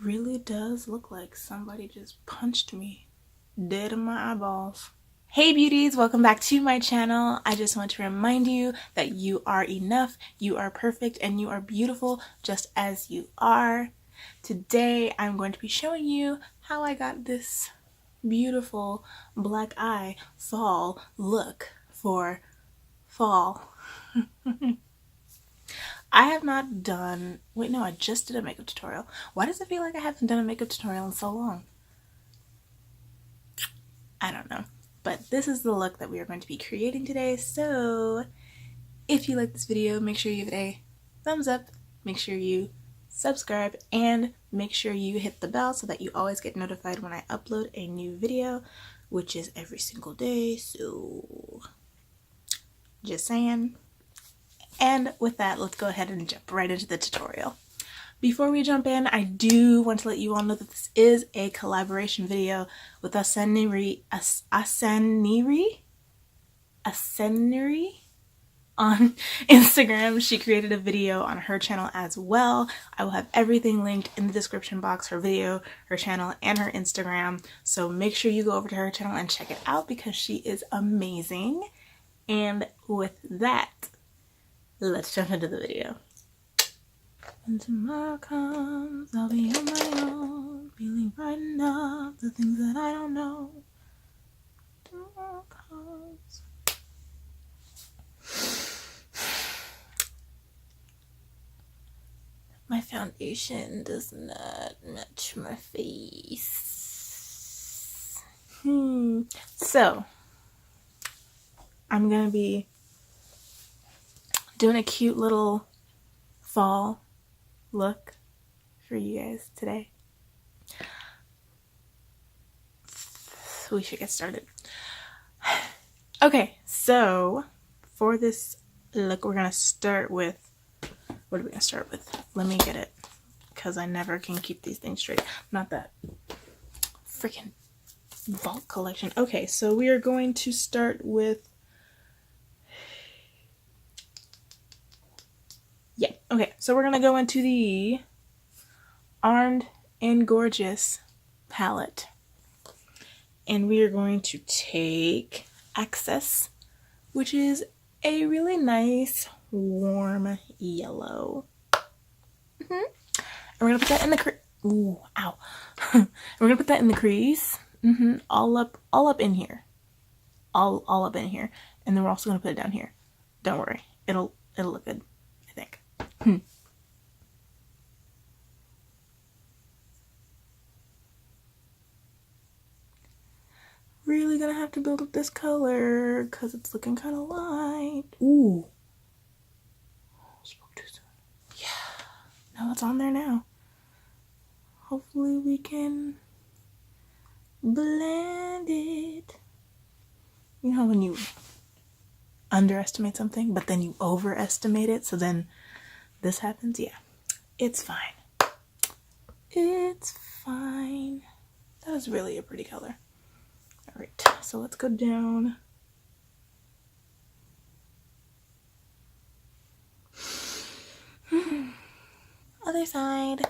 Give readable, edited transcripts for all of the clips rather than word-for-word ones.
really does look like somebody just punched me dead in my eyeballs. Hey beauties, welcome back to my channel. I just want to remind you that you are enough, you are perfect, and you are beautiful just as you are. Today I'm going to be showing you how I got this beautiful black eye fall look for fall. I have not done, wait no, I just did a makeup tutorial. Why does it feel like I haven't done a makeup tutorial in so long? I don't know. But this is the look that we are going to be creating today. So if you like this video, make sure you give it a thumbs up, make sure you subscribe, and make sure you hit the bell so that you always get notified when I upload a new video, which is every single day. So just saying. And with that, let's go ahead and jump right into the tutorial. Before we jump in, I do want to let you all know that this is a collaboration video with Ahseniri on Instagram. She created a video on her channel as well. I will have everything linked in the description box, her video, her channel, and her Instagram. So make sure you go over to her channel and check it out because she is amazing. And with that, let's jump into the video. When tomorrow comes, I'll be on my own, feeling frightened of the things that I don't know. Tomorrow comes. My foundation does not match my face. So, I'm gonna be doing a cute little fall look for you guys today. We should get started. Okay, so for this look, we're gonna start with, what are we gonna start with? Let me get it, because I never can keep these things straight. Not that freaking vault collection. Okay, so we are going to start with, yeah, okay, so we're gonna go into the Armed and Gorgeous palette, and we are going to take Access, which is a really nice warm yellow. And we're gonna put that in the ooh, ow. We're gonna put that in the crease, all up in here, all up in here, and then we're also gonna put it down here. Don't worry, it'll look good, I think. Really gonna have to build up this color because it's looking kind of light. Ooh. Spoke too soon. Yeah. No, it's on there now. Hopefully we can blend it. You know when you underestimate something, but then you overestimate it, so then this happens? Yeah. It's fine. It's fine. That is really a pretty color. Alright, so let's go down. Other side.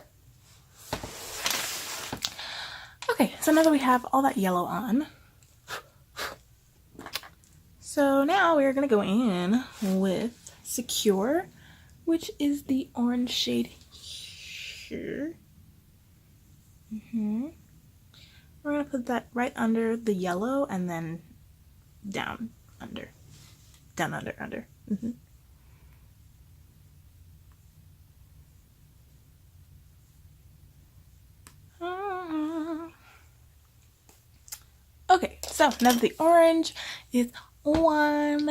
Okay, so now that we have all that yellow on, so now we're gonna go in with Secure, which is the orange shade here. We're gonna put that right under the yellow and then down under. Okay, so now that the orange is on,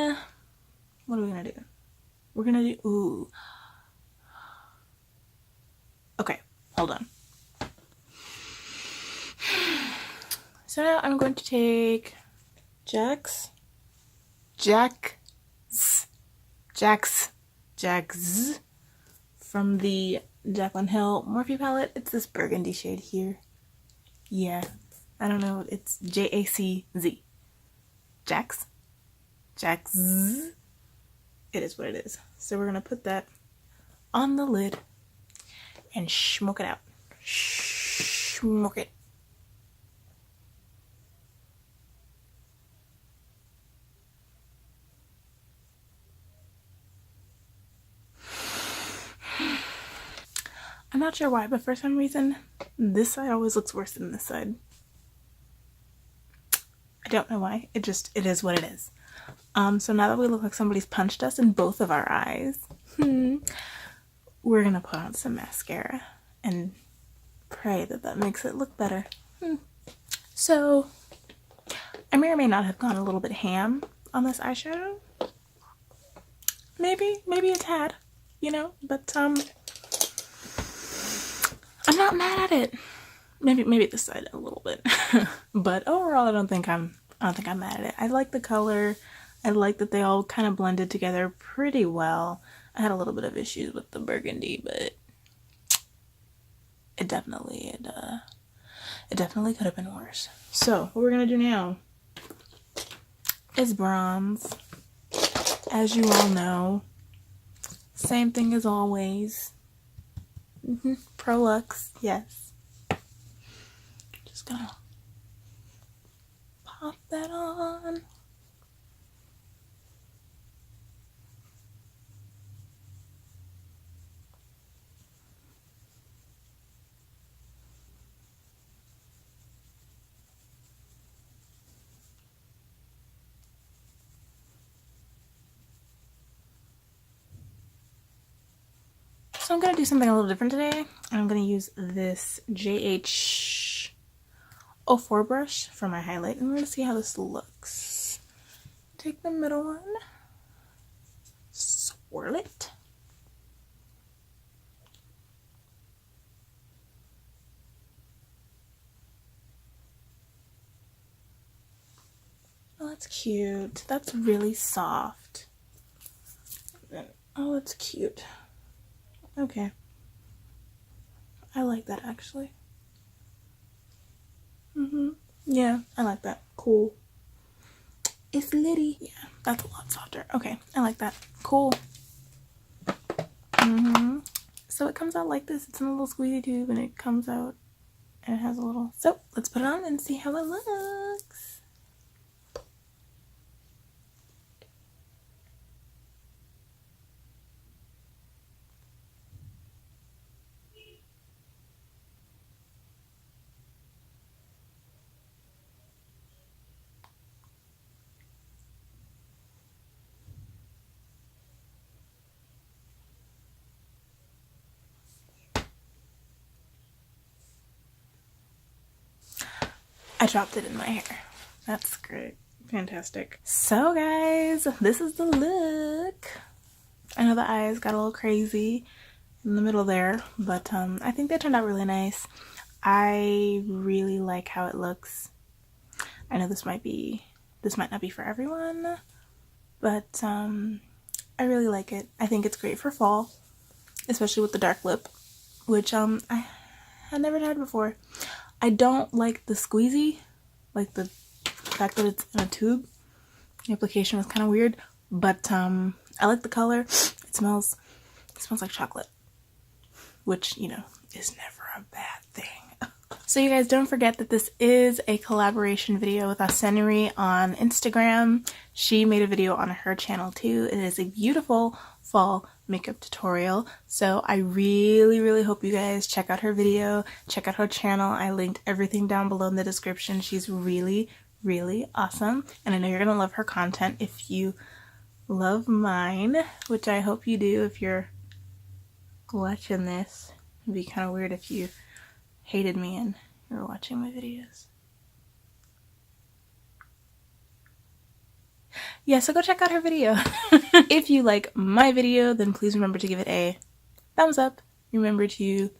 what are we gonna do? We're gonna do, ooh. Okay, hold on. So now I'm going to take Jacz from the Jaclyn Hill Morphe palette. It's this burgundy shade here. Yeah, I don't know. It's Jacz. Jacz. It is what it is. So we're gonna put that on the lid and smoke it out. Shh. Smokey. I'm not sure why, but for some reason, this side always looks worse than this side. I don't know why. It is what it is. So now that we look like somebody's punched us in both of our eyes, we're gonna put on some mascara and pray that that makes it look better. So I may or may not have gone a little bit ham on this eyeshadow. Maybe a tad, you know, but I'm not mad at it. Maybe this side a little bit, but overall I don't think I'm mad at it. I like the color. I like that they all kind of blended together pretty well. I had a little bit of issues with the burgundy, but it definitely could have been worse. So what we're gonna do now is bronze. As you all know, same thing as always. Prolux, yes. Just gonna pop that on. So I'm going to do something a little different today. I'm going to use this JH04 brush for my highlight, and we're going to see how this looks. Take the middle one, swirl it. Oh, that's cute. That's really soft. Oh, that's cute. Okay. I like that actually. Yeah, I like that. Cool. It's litty. Yeah, that's a lot softer. Okay, I like that. Cool. So it comes out like this. It's in a little squeezy tube and it comes out and it has a little. So let's put it on and see how it looks. I dropped it in my hair. That's great. Fantastic. So guys, this is the look. I know the eyes got a little crazy in the middle there, but I think they turned out really nice. I really like how it looks. I know this might not be for everyone, but I really like it. I think it's great for fall, especially with the dark lip, which I had never tried before. I don't like the squeezy, like the fact that it's in a tube. The application was kind of weird, but I like the color. It smells like chocolate, which, you know, is never a bad thing. So you guys, don't forget that this is a collaboration video with Ahseniri on Instagram. She made a video on her channel too. It is a beautiful fall makeup tutorial. So I really hope you guys check out her video, check out her channel. I linked everything down below in the description. She's really awesome. And I know you're gonna love her content if you love mine, which I hope you do if you're watching this. It'd be kind of weird if you hated me and you were watching my videos. Yeah, so go check out her video. If you like my video, then please remember to give it a thumbs up. Remember to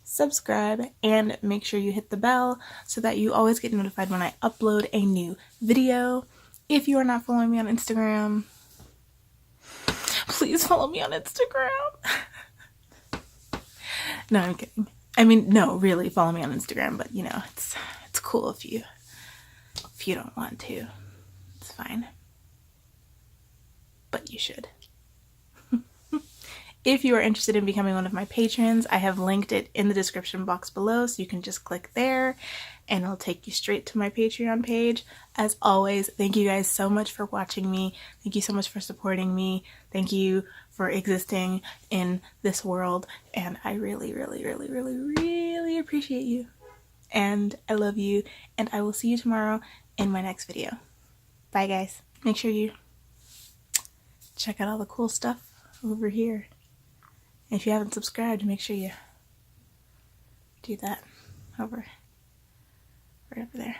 subscribe and make sure you hit the bell so that you always get notified when I upload a new video. If you are not following me on Instagram, please follow me on Instagram. No, I'm kidding. I mean, no, really, follow me on Instagram, but you know, it's cool if you don't want to. It's fine. But you should. If you are interested in becoming one of my patrons, I have linked it in the description box below, so you can just click there and it'll take you straight to my Patreon page. As always, thank you guys so much for watching me. Thank you so much for supporting me. Thank you for existing in this world, and I really, really, really, really, really appreciate you. And I love you, and I will see you tomorrow in my next video. Bye guys. Make sure you check out all the cool stuff over here. If you haven't subscribed, make sure you do that over right over there.